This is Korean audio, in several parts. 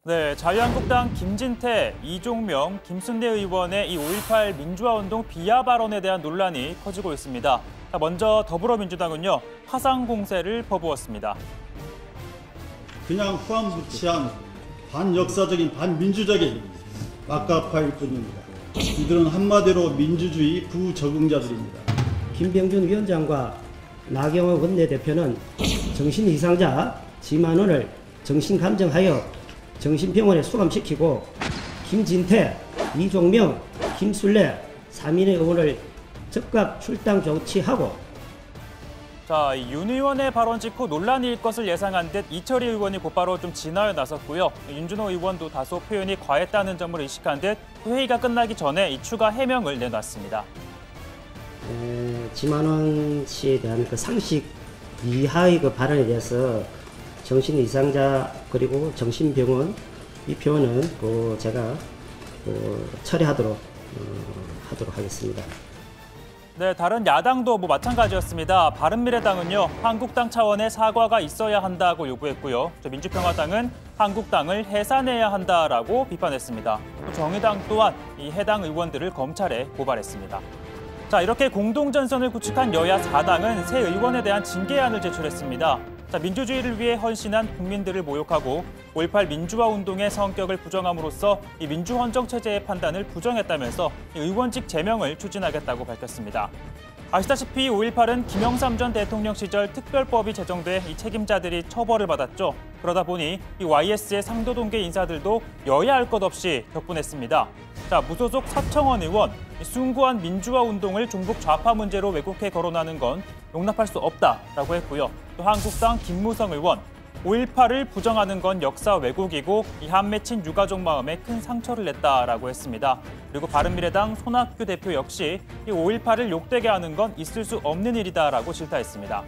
네, 자유한국당 김진태, 이종명, 김순례 의원의 이 5.18 민주화운동 비하 발언에 대한 논란이 커지고 있습니다. 자, 먼저 더불어민주당은요, 파상 공세를 퍼부었습니다. 그냥 후안부치한 반역사적인 반민주적인 막가파일 뿐입니다. 이들은 한마디로 민주주의 부적응자들입니다. 김병준 위원장과 나경원 원내대표는 정신 이상자 지만원을 정신감정하여 정신병원에 수감시키고 김진태, 이종명, 김순례 3인의 의원을 즉각 출당 조치하고. 자, 윤 의원의 발언 직후 논란이 일 것을 예상한 듯 이철희 의원이 곧바로 좀 진화에 나섰고요. 윤준호 의원도 다소 표현이 과했다는 점을 의식한 듯 회의가 끝나기 전에 이 추가 해명을 내놨습니다. 지만원 씨에 대한 그 상식 이하의 그 발언에 대해서 정신 이상자 그리고 정신병원 이 표현은 제가 처리하도록 하겠습니다. 네, 다른 야당도 마찬가지였습니다. 바른미래당은요, 한국당 차원의 사과가 있어야 한다고 요구했고요. 민주평화당은 한국당을 해산해야 한다라고 비판했습니다. 정의당 또한 이 해당 의원들을 검찰에 고발했습니다. 자, 이렇게 공동전선을 구축한 여야 4당은 새 의원에 대한 징계안을 제출했습니다. 자, 민주주의를 위해 헌신한 국민들을 모욕하고 5.18 민주화 운동의 성격을 부정함으로써 이 민주헌정 체제의 판단을 부정했다면서 의원직 제명을 추진하겠다고 밝혔습니다. 아시다시피 5.18은 김영삼 전 대통령 시절 특별법이 제정돼 이 책임자들이 처벌을 받았죠. 그러다 보니 이 YS의 상도동계 인사들도 여야 할 것 없이 격분했습니다. 자, 무소속 서청원 의원, 숭고한 민주화 운동을 종북 좌파 문제로 왜곡해 거론하는 건 용납할 수 없다라고 했고요. 또 한국당 김무성 의원, 5.18을 부정하는 건 역사 왜곡이고 이 한맺힌 유가족 마음에 큰 상처를 냈다라고 했습니다. 그리고 바른미래당 손학규 대표 역시 이 5.18을 욕되게 하는 건 있을 수 없는 일이다라고 질타했습니다.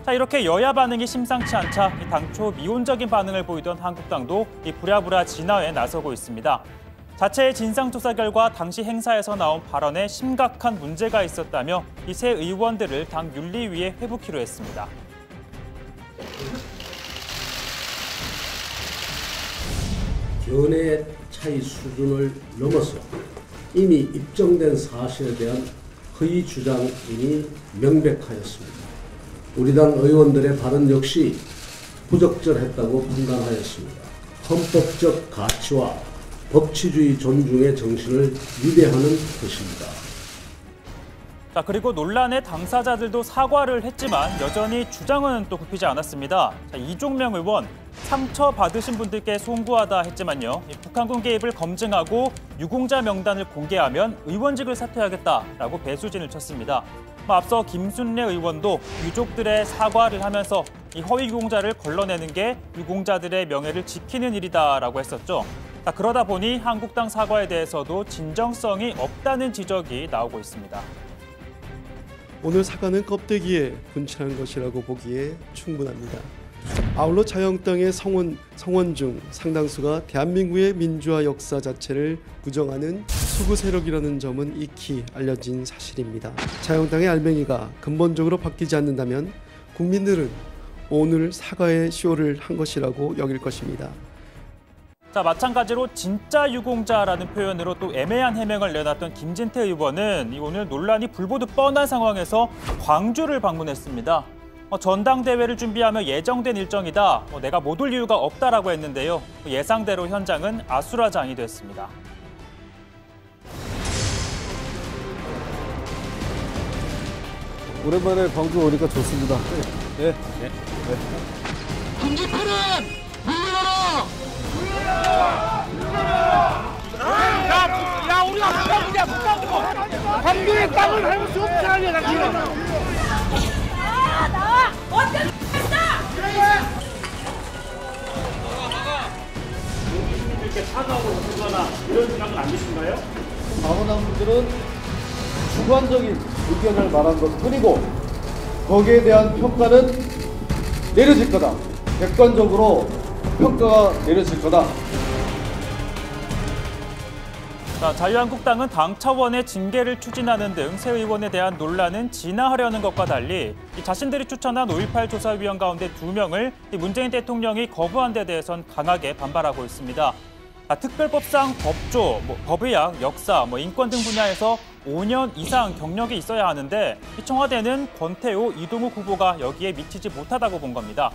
자, 이렇게 여야 반응이 심상치 않자 당초 미온적인 반응을 보이던 한국당도 이 부랴부랴 진화에 나서고 있습니다. 자체의 진상조사 결과 당시 행사에서 나온 발언에 심각한 문제가 있었다며 이 새 의원들을 당 윤리위에 회부키로 했습니다. 견해의 차이 수준을 넘어서 이미 입증된 사실에 대한 허위 주장이니 명백하였습니다. 우리 당 의원들의 발언 역시 부적절했다고 판단하였습니다. 헌법적 가치와 법치주의 존중의 정신을 위배하는 것입니다. 자, 그리고 논란의 당사자들도 사과를 했지만 여전히 주장은 또 굽히지 않았습니다. 자, 이종명 의원, 상처 받으신 분들께 송구하다 했지만요. 북한군 개입을 검증하고 유공자 명단을 공개하면 의원직을 사퇴하겠다라고 배수진을 쳤습니다. 앞서 김순례 의원도 유족들의 사과를 하면서 이 허위 유공자를 걸러내는 게 유공자들의 명예를 지키는 일이다라고 했었죠. 자, 그러다 보니 한국당 사과에 대해서도 진정성이 없다는 지적이 나오고 있습니다. 오늘 사과는 껍데기에 분칠한 것이라고 보기에 충분합니다. 아울러 자유한국당의 성원 중 상당수가 대한민국의 민주화 역사 자체를 부정하는 수구 세력이라는 점은 익히 알려진 사실입니다. 자유한국당의 알맹이가 근본적으로 바뀌지 않는다면 국민들은 오늘 사과의 쇼를 한 것이라고 여길 것입니다. 자, 마찬가지로 진짜 유공자라는 표현으로 또 애매한 해명을 내놨던 김진태 의원은 오늘 논란이 불보듯 뻔한 상황에서 광주를 방문했습니다. 전당대회를 준비하며 예정된 일정이다. 내가 못 올 이유가 없다라고 했는데요. 예상대로 현장은 아수라장이 됐습니다. 오랜만에 광주 오니까 좋습니다. 네. 김진태는 물러나라! 야, 우리가 북한이야, 북한이고! 광주의 땅을 밟을 수 없잖아, 나 지금! 나와! 언제 했어! 이렇게 사과하고 오거나 이런 생각은 안 계신가요? 방문한 분들은 주관적인 의견을 말한 것뿐이고 거기에 대한 평가는 내려질 거다. 객관적으로 평가가 내려질 거다. 자, 자유한국당은 당 차원의 징계를 추진하는 등 새 의원에 대한 논란은 진화하려는 것과 달리 자신들이 추천한 5.18 조사위원 가운데 2명을 문재인 대통령이 거부한 데 대해선 강하게 반발하고 있습니다. 특별법상 법조, 법의학, 역사, 인권 등 분야에서 5년 이상 경력이 있어야 하는데 청와대는 권태호, 이동욱 후보가 여기에 미치지 못하다고 본 겁니다.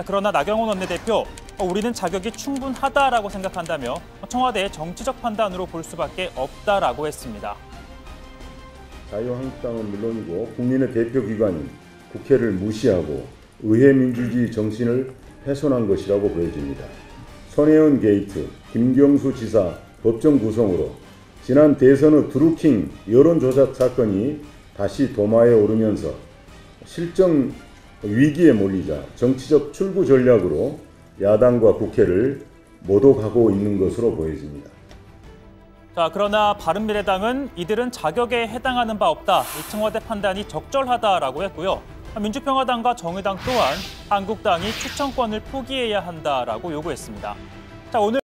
그러나 나경원 원내대표, 우리는 자격이 충분하다라고 생각한다며 청와대의 정치적 판단으로 볼 수밖에 없다라고 했습니다. 자유한국당은 물론이고 국민의 대표기관인 국회를 무시하고 의회 민주주의 정신을 훼손한 것이라고 보여집니다. 손혜원 게이트, 김경수 지사 법정 구성으로 지난 대선의 드루킹 여론조작 사건이 다시 도마에 오르면서 실정 위기에 몰리자 정치적 출구 전략으로 야당과 국회를 모독하고 있는 것으로 보여집니다. 자, 그러나 바른미래당은 이들은 자격에 해당하는 바 없다. 이 청와대 판단이 적절하다라고 했고요. 민주평화당과 정의당 또한 한국당이 추천권을 포기해야 한다라고 요구했습니다. 자, 오늘